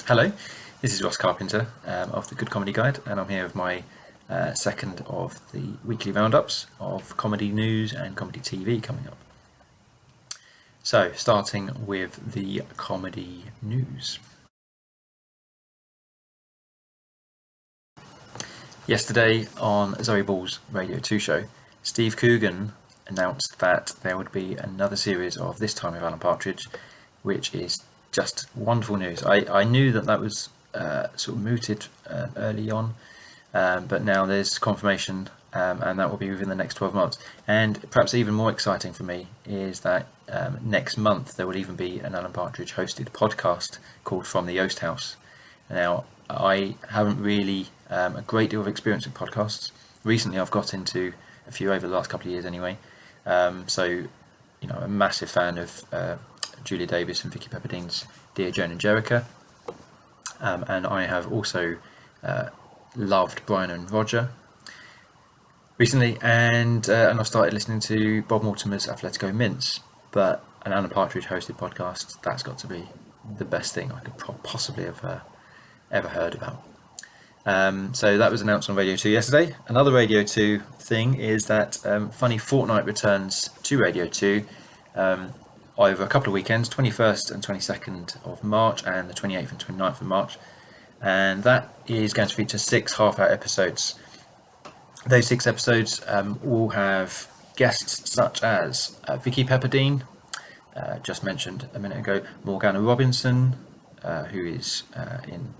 Hello, this is Ross Carpenter of the Good Comedy Guide, and I'm here with my second of the weekly roundups of comedy news and comedy TV coming up. So, starting with the comedy news. Yesterday on Zoe Ball's Radio 2 show, Steve Coogan announced that there would be another series of This Time with Alan Partridge, which is just wonderful news. I knew that was sort of mooted early on, but now there's confirmation, and that will be within the next 12 months. And perhaps even more exciting for me is that next month there will even be an Alan Partridge hosted podcast called From the Yoast House. Now, I haven't really a great deal of experience with podcasts. Recently I've got into a few over the last couple of years anyway. So, you know, I'm a massive fan of Julia Davis and Vicky Pepperdean's Dear Joan and Jericha. And I have also loved Brian and Roger recently, and I've started listening to Bob Mortimer's Athletico Mints. But an Alan Partridge hosted podcast, that's got to be the best thing I could possibly have ever heard about. So that was announced on Radio 2 yesterday. Another Radio 2 thing is that Funny Fortnight returns to Radio 2 over a couple of weekends, 21st and 22nd of March and the 28th and 29th of March. And that is going to feature 6 half-hour episodes. Those 6 episodes will have guests such as Vicky Pepperdine, just mentioned a minute ago, Morgana Robinson, who is in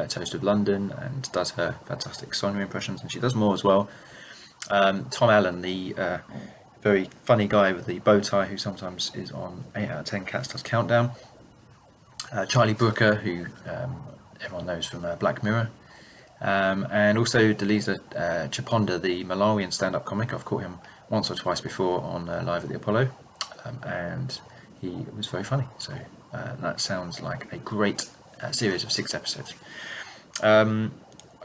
Toast of London and does her fantastic Sonia impressions, and she does more as well. Tom Allen, the very funny guy with the bow tie who sometimes is on 8 out of 10 Cats Does Countdown. Charlie Brooker, who everyone knows from Black Mirror. And also Delisa Chaponda, the Malawian stand-up comic. I've caught him once or twice before on Live at the Apollo, and he was very funny. So that sounds like a great series of 6 episodes. I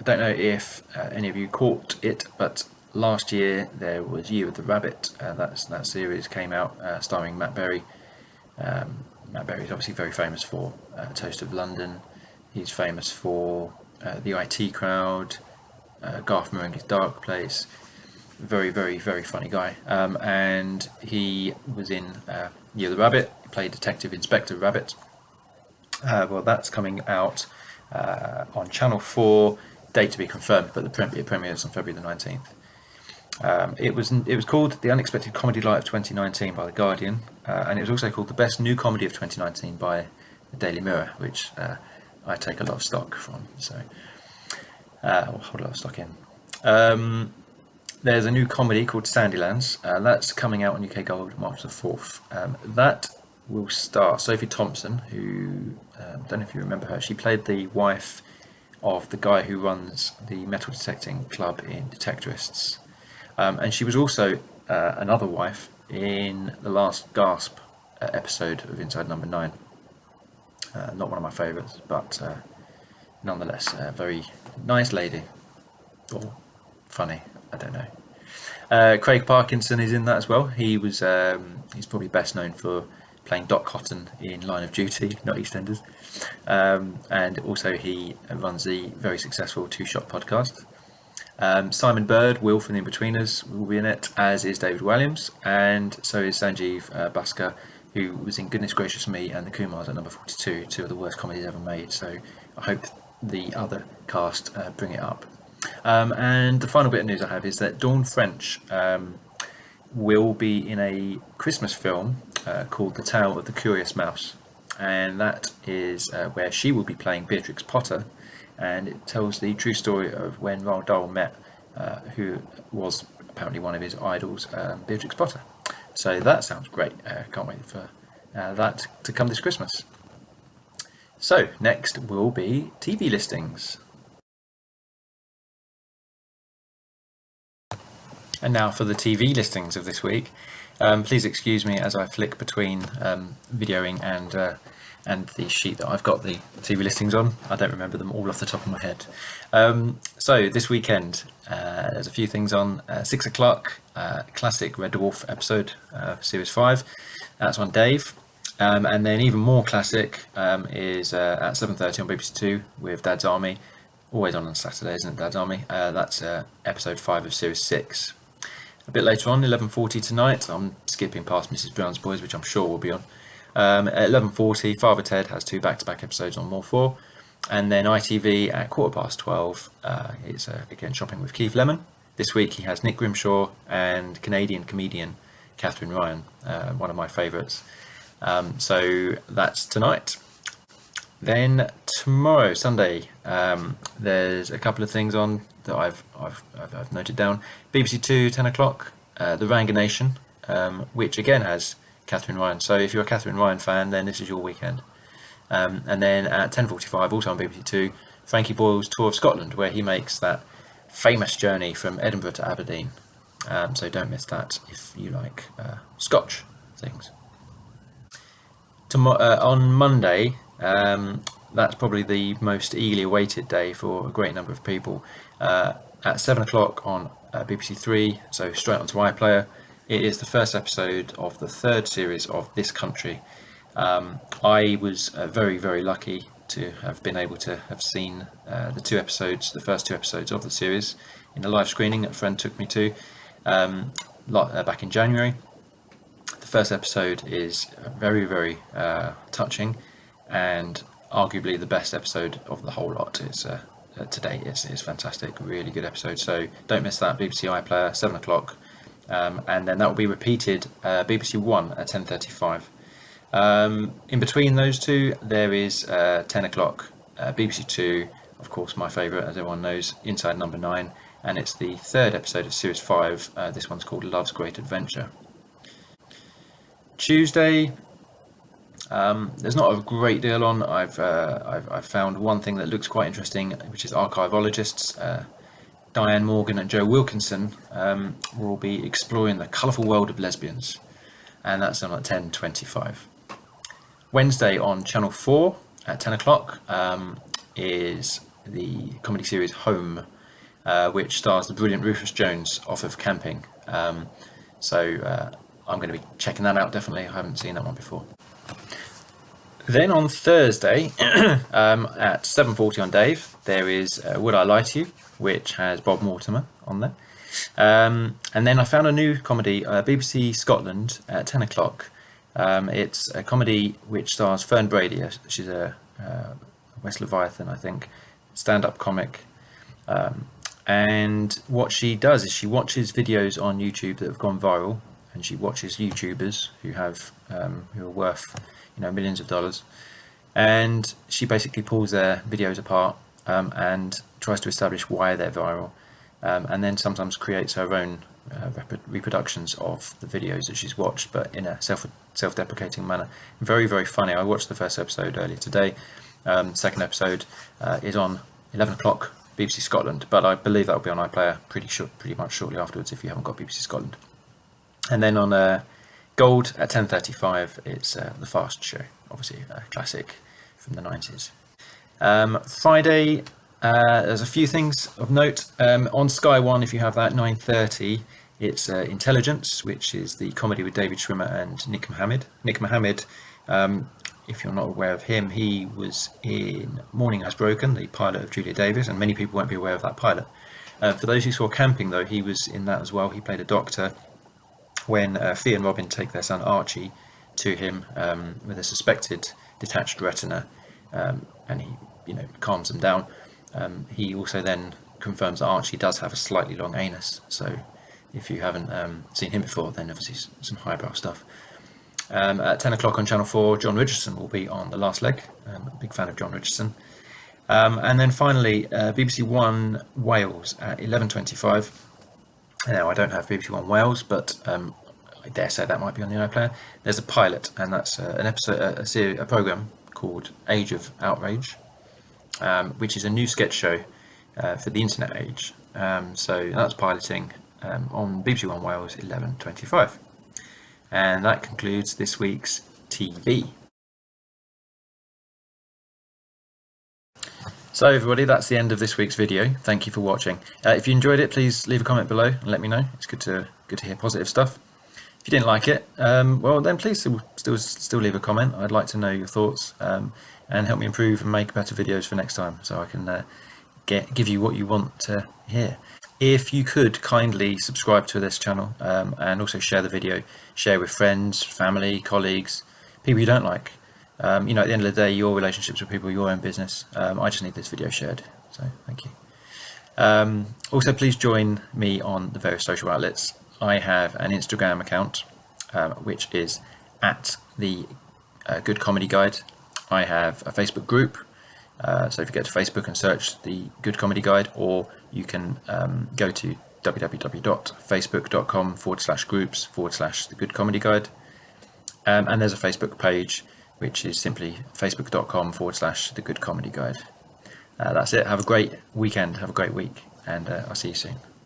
don't know if any of you caught it, but last year there was Year of the Rabbit. That series came out starring Matt Berry. Matt Berry is obviously very famous for Toast of London. He's famous for The IT Crowd, Garth Marenghi's Dark Place. Very, very, very funny guy. And he was in Year of the Rabbit. He played Detective Inspector Rabbit. Well, that's coming out on Channel 4, date to be confirmed, but the premieres on February the 19th. It was called The Unexpected Comedy Light of 2019 by The Guardian, and it was also called The Best New Comedy of 2019 by The Daily Mirror, which I take a lot of stock from, so I'll hold a lot of stock in. There's a new comedy called Sandylands. That's coming out on UK Gold March the 4th. That will star Sophie Thompson, who, don't know if you remember her, she played the wife of the guy who runs the metal detecting club in Detectorists. And she was also another wife in the Last Gasp episode of Inside Number 9. Not one of my favourites, but nonetheless, a very nice lady. Or funny, I don't know. Craig Parkinson is in that as well. He's probably best known for playing Doc Cotton in Line of Duty, not EastEnders. And also he runs the very successful Two Shot podcast. Simon Bird, Will from The Inbetweeners, will be in it, as is David Williams, and so is Sanjeev Bhaskar, who was in Goodness Gracious Me and The Kumars at number 42, 2 of the worst comedies ever made. So I hope the other cast bring it up. And the final bit of news I have is that Dawn French will be in a Christmas film called The Tale of the Curious Mouse, and that is where she will be playing Beatrix Potter, and it tells the true story of when Roald Dahl met who was apparently one of his idols, Beatrix Potter. So that sounds great. Can't wait for that to come this Christmas. So next will be TV listings. And now for the TV listings of this week. Please excuse me as I flick between videoing and the sheet that I've got the TV listings on. I don't remember them all off the top of my head. So this weekend, there's a few things on. 6 o'clock, classic Red Dwarf episode, series 5. That's on Dave. And then even more classic is at 7:30 on BBC Two with Dad's Army. Always on Saturday, isn't it, Dad's Army? That's episode 5 of series 6. A bit later on, 11:40 tonight, I'm skipping past Mrs. Brown's Boys, which I'm sure will be on. At 11:40, Father Ted has 2 back-to-back episodes on More 4. And then ITV at 12:15, it's again Shopping with Keith Lemon. This week he has Nick Grimshaw and Canadian comedian Katherine Ryan, one of my favourites. So that's tonight. Then tomorrow, Sunday, there's a couple of things on that I've noted down. BBC Two, 10 o'clock, The Ranga Nation, which again has Katherine Ryan. So if you're a Katherine Ryan fan, then this is your weekend. And then at 10:45, also on BBC Two, Frankie Boyle's Tour of Scotland, where he makes that famous journey from Edinburgh to Aberdeen. So don't miss that if you like Scotch things. On Monday, that's probably the most eagerly awaited day for a great number of people. At 7 o'clock on BBC Three, so straight onto iPlayer, it is the first episode of the 3rd series of This Country. I was very, very lucky to have been able to have seen the first 2 episodes of the series in a live screening that a friend took me to back in January. The first episode is very, very touching, and arguably the best episode of the whole lot. It's to date, it's fantastic, really good episode. So don't miss that. BBC iPlayer, 7 o'clock, and then that will be repeated BBC One at 10:35. In between those two, there is 10 o'clock BBC Two, of course my favourite, as everyone knows, Inside Number 9, and it's the 3rd episode of series 5. This one's called Love's Great Adventure. Tuesday, there's not a great deal on. I've found one thing that looks quite interesting, which is archaeologists Diane Morgan and Joe Wilkinson will be exploring the colourful world of lesbians, and that's on at 10:25. Wednesday on Channel 4 at 10 o'clock is the comedy series Home, which stars the brilliant Rufus Jones off of Camping. So I'm going to be checking that out, definitely. I haven't seen that one before. Then on Thursday at 7:40 on Dave, there is Would I Lie to You, which has Bob Mortimer on there. And then I found a new comedy, BBC Scotland at 10 o'clock. It's a comedy which stars Fern Brady. She's a West Leviathan, I think, stand-up comic. And what she does is she watches videos on YouTube that have gone viral, and she watches YouTubers who are worth millions of dollars, and she basically pulls their videos apart and tries to establish why they're viral, and then sometimes creates her own reproductions of the videos that she's watched, but in a self-deprecating manner. Very, very funny. I watched the first episode earlier today. Second episode is on 11 o'clock BBC Scotland, but I believe that will be on iPlayer pretty much shortly afterwards if you haven't got BBC Scotland. And then on Gold at 10:35, it's The Fast Show, obviously a classic from the 90s. Friday, there's a few things of note. On Sky One, if you have that, 9:30, it's Intelligence, which is the comedy with David Schwimmer and Nick Mohammed. Nick Mohammed, if you're not aware of him, he was in Morning Has Broken, the pilot of Julia Davis, and many people won't be aware of that pilot. For those who saw Camping, though, he was in that as well. He played a doctor when Fee and Robin take their son Archie to him with a suspected detached retina, and he calms them down. He also then confirms that Archie does have a slightly long anus, so if you haven't seen him before, then obviously some highbrow stuff. At 10 o'clock on Channel 4, John Richardson will be on The Last Leg. I'm a big fan of John Richardson. And then finally, BBC One Wales at 11:25. Now, I don't have BBC One Wales, but I dare say that might be on the iPlayer. There's a pilot, and that's a programme called Age of Outrage, which is a new sketch show for the internet age. So that's piloting on BBC One Wales, 11:25. And that concludes this week's TV. So everybody, that's the end of this week's video. Thank you for watching. If you enjoyed it, please leave a comment below and let me know. It's good to hear positive stuff. If you didn't like it, well then please still still leave a comment. I'd like to know your thoughts, and help me improve and make better videos for next time, so I can give you what you want to hear. If you could kindly subscribe to this channel, and also share the video, share with friends, family, colleagues, people you don't like. At the end of the day, your relationships with people, your own business. I just need this video shared, so thank you. Also, please join me on the various social outlets. I have an Instagram account, which is at the Good Comedy Guide. I have a Facebook group, so if you go to Facebook and search the Good Comedy Guide, or you can go to www.facebook.com/groups/the Good Comedy Guide. And there's a Facebook page, which is simply facebook.com/the Good Comedy Guide. That's it. Have a great weekend. Have a great week, and I'll see you soon.